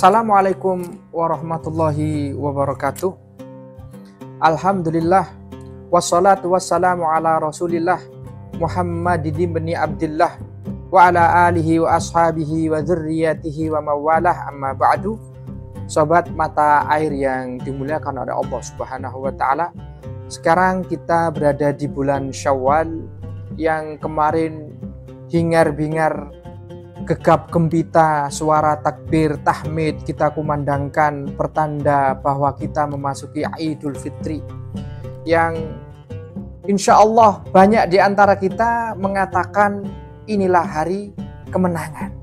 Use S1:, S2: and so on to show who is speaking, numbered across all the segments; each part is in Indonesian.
S1: Assalamualaikum warahmatullahi wabarakatuh. Alhamdulillah wassalatu wassalamu ala Rasulillah Muhammadin bin Abdillah wa ala alihi wa ashabihi wa dzurriyyatihi wa mawalah, amma ba'du. Sobat mata air yang dimuliakan oleh Allah Subhanahu wa taala. Sekarang kita berada di bulan Syawal yang kemarin hingar-bingar gegap gempita suara takbir tahmid kita kumandangkan pertanda bahwa kita memasuki Idul Fitri yang insya Allah banyak di antara kita mengatakan inilah hari kemenangan.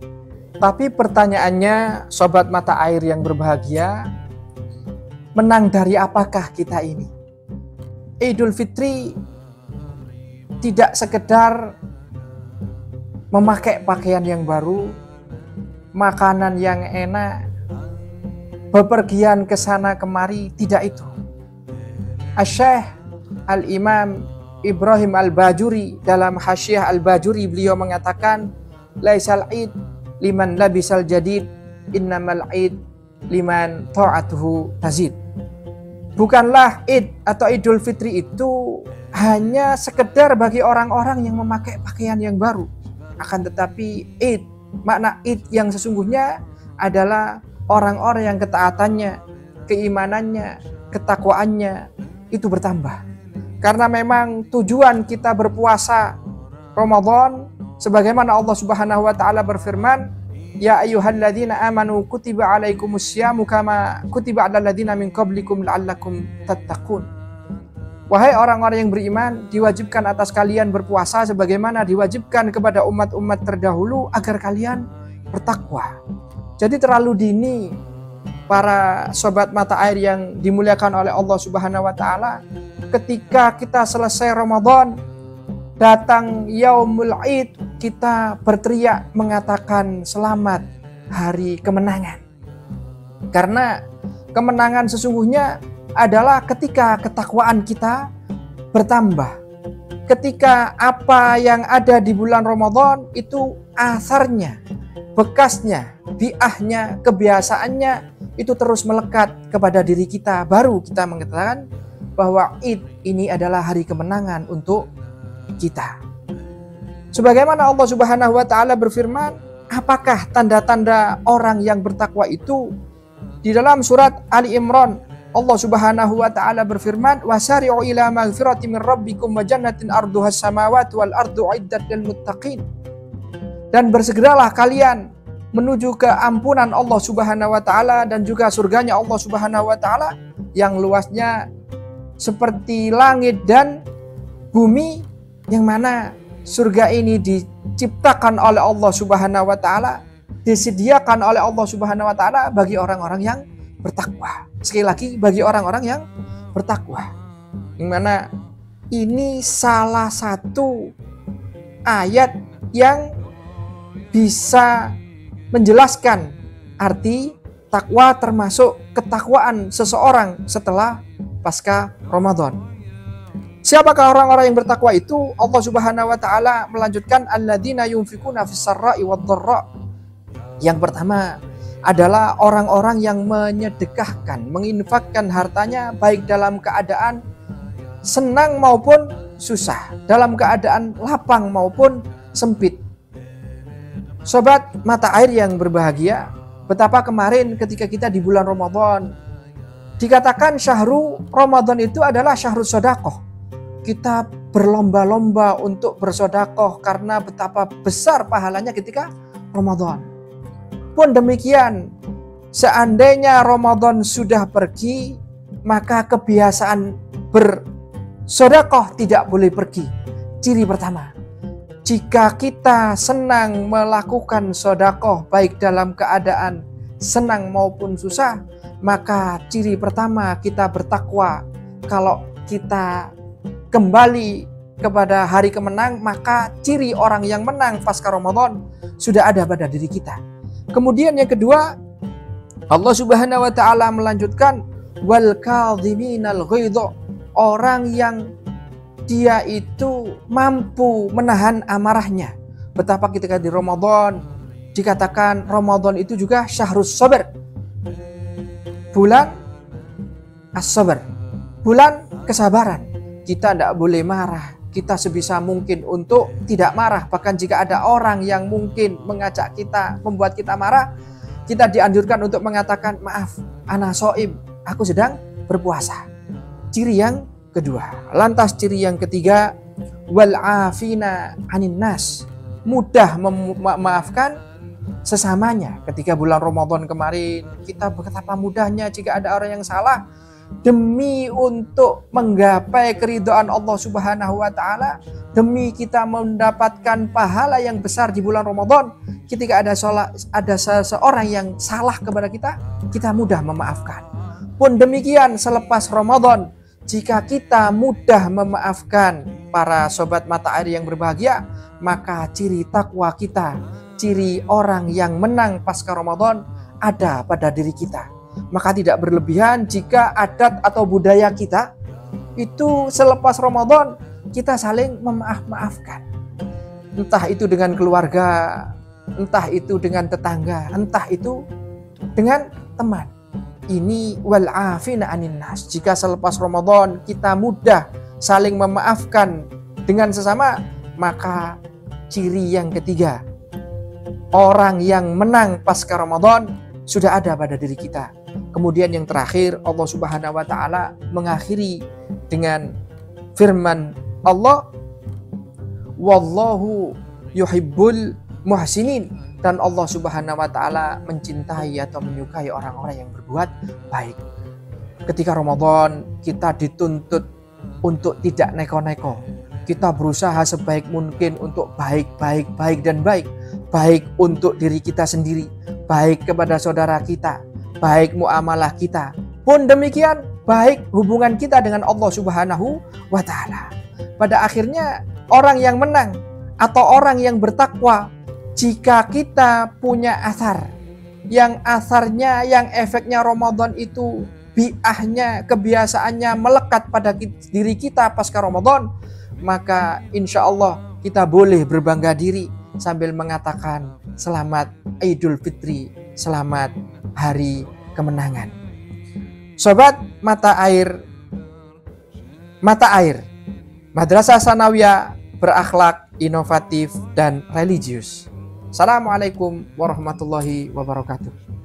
S1: Tapi pertanyaannya, sobat mata air yang berbahagia, menang dari apakah kita ini? Idul Fitri tidak sekedar memakai pakaian yang baru, makanan yang enak, bepergian ke sana kemari, tidak itu. Asy-Syaikh Al-Imam Ibrahim Al-Bajuri dalam Hasyiah Al-Bajuri beliau mengatakan, laisal id liman labisal jadid, innamal id liman ta'atuhu tazid. Bukanlah id atau Idul Fitri itu hanya sekedar bagi orang-orang yang memakai pakaian yang baru. Akan tetapi id, makna id yang sesungguhnya adalah orang-orang yang ketaatannya, keimanannya, ketakwaannya itu bertambah. Karena memang tujuan kita berpuasa Ramadan, sebagaimana Allah Subhanahu wa taala berfirman, ya ayyuhalladzina amanu kutiba alaikumusyamu kama kutiba alal ladzina min qablikum la'allakum tattaqun. Wahai orang-orang yang beriman, diwajibkan atas kalian berpuasa sebagaimana diwajibkan kepada umat-umat terdahulu agar kalian bertakwa. Jadi terlalu dini para sobat mata air yang dimuliakan oleh Allah Subhanahu wa taala, ketika kita selesai Ramadan, datang Yaumul Id, kita berteriak mengatakan selamat hari kemenangan. Karena kemenangan sesungguhnya adalah ketika ketakwaan kita bertambah. Ketika apa yang ada di bulan Ramadan itu asarnya, bekasnya, biahnya, kebiasaannya itu terus melekat kepada diri kita. Baru kita mengatakan bahwa Id ini adalah hari kemenangan untuk kita. Sebagaimana Allah Subhanahu wa taala berfirman, apakah tanda-tanda orang yang bertakwa itu? Di dalam surat Ali Imran Allah Subhanahu wa taala berfirman, wasari'u ila maghfiratin min rabbikum wa jannatin arduhas samawati wal ardu iddat lil muttaqin. Dan bersegeralah kalian menuju ke ampunan Allah Subhanahu wa taala dan juga surganya Allah Subhanahu wa taala yang luasnya seperti langit dan bumi, yang mana surga ini diciptakan oleh Allah Subhanahu wa taala, disediakan oleh Allah Subhanahu wa taala bagi orang-orang yang bertakwa. Sekali lagi, bagi orang-orang yang bertakwa. Yang mana ini salah satu ayat yang bisa menjelaskan arti takwa, termasuk ketakwaan seseorang setelah pasca Ramadan. Siapakah orang-orang yang bertakwa itu? Allah Subhanahu wa taala melanjutkan, alladzina yunfikuna fis sarra'i wad dharra. Yang pertama adalah orang-orang yang menyedekahkan, menginfakkan hartanya baik dalam keadaan senang maupun susah, dalam keadaan lapang maupun sempit. Sobat mata air yang berbahagia, betapa kemarin ketika kita di bulan Ramadan dikatakan syahru Ramadan itu adalah syahru sedekah. Kita berlomba-lomba untuk bersedekah karena betapa besar pahalanya ketika Ramadan. Pun demikian, seandainya Ramadan sudah pergi, maka kebiasaan bersedekah tidak boleh pergi. Ciri pertama, jika kita senang melakukan sedekah baik dalam keadaan senang maupun susah, maka ciri pertama kita bertakwa. Kalau kita kembali kepada hari kemenang, maka ciri orang yang menang pasca Ramadan sudah ada pada diri kita. Kemudian yang kedua, Allah Subhanahu wa taala melanjutkan, wal kadhiminal ghaidha, orang yang dia itu mampu menahan amarahnya. Betapa ketika di Ramadan dikatakan Ramadan itu juga syahrus sabar, bulan as-sabar, bulan kesabaran. Kita tidak boleh marah. Kita sebisa mungkin untuk tidak marah. Bahkan jika ada orang yang mungkin mengajak kita, membuat kita marah, kita dianjurkan untuk mengatakan, maaf, ana shaim, aku sedang berpuasa. Ciri yang kedua. Lantas ciri yang ketiga, wal afina anin nas, mudah memaafkan sesamanya. Ketika bulan Ramadan kemarin, kita betapa mudahnya jika ada orang yang salah, demi untuk menggapai keridhaan Allah Subhanahu wa taala, demi kita mendapatkan pahala yang besar di bulan Ramadan, ketika ada seseorang yang salah kepada kita, kita mudah memaafkan. Pun demikian selepas Ramadan, jika kita mudah memaafkan para sobat mata air yang berbahagia, maka ciri takwa kita, ciri orang yang menang pasca Ramadan ada pada diri kita. Maka tidak berlebihan jika adat atau budaya kita itu selepas Ramadan kita saling memaaf-maafkan. Entah itu dengan keluarga, entah itu dengan tetangga, entah itu dengan teman. Ini wal afina anin nas. Jika selepas Ramadan kita mudah saling memaafkan dengan sesama, maka ciri yang ketiga, orang yang menang pasca Ramadan sudah ada pada diri kita. Kemudian yang terakhir, Allah Subhanahu wa taala mengakhiri dengan firman Allah, wallahu yuhibbul muhsinin, dan Allah Subhanahu wa taala mencintai atau menyukai orang-orang yang berbuat baik. Ketika Ramadan kita dituntut untuk tidak neko-neko. Kita berusaha sebaik mungkin untuk baik dan baik. Baik untuk diri kita sendiri, baik kepada saudara kita, baik muamalah kita. Pun demikian baik hubungan kita dengan Allah Subhanahu wa taala. Pada akhirnya orang yang menang atau orang yang bertakwa, jika kita punya asar, yang asarnya, yang efeknya Ramadan itu bi'ahnya, kebiasaannya melekat pada diri kita pasca Ramadan, maka insya Allah kita boleh berbangga diri sambil mengatakan selamat Idul Fitri, selamat hari kemenangan. Sobat mata air, Madrasah Tsanawiyah berakhlak, inovatif, dan religius. Assalamualaikum warahmatullahi wabarakatuh.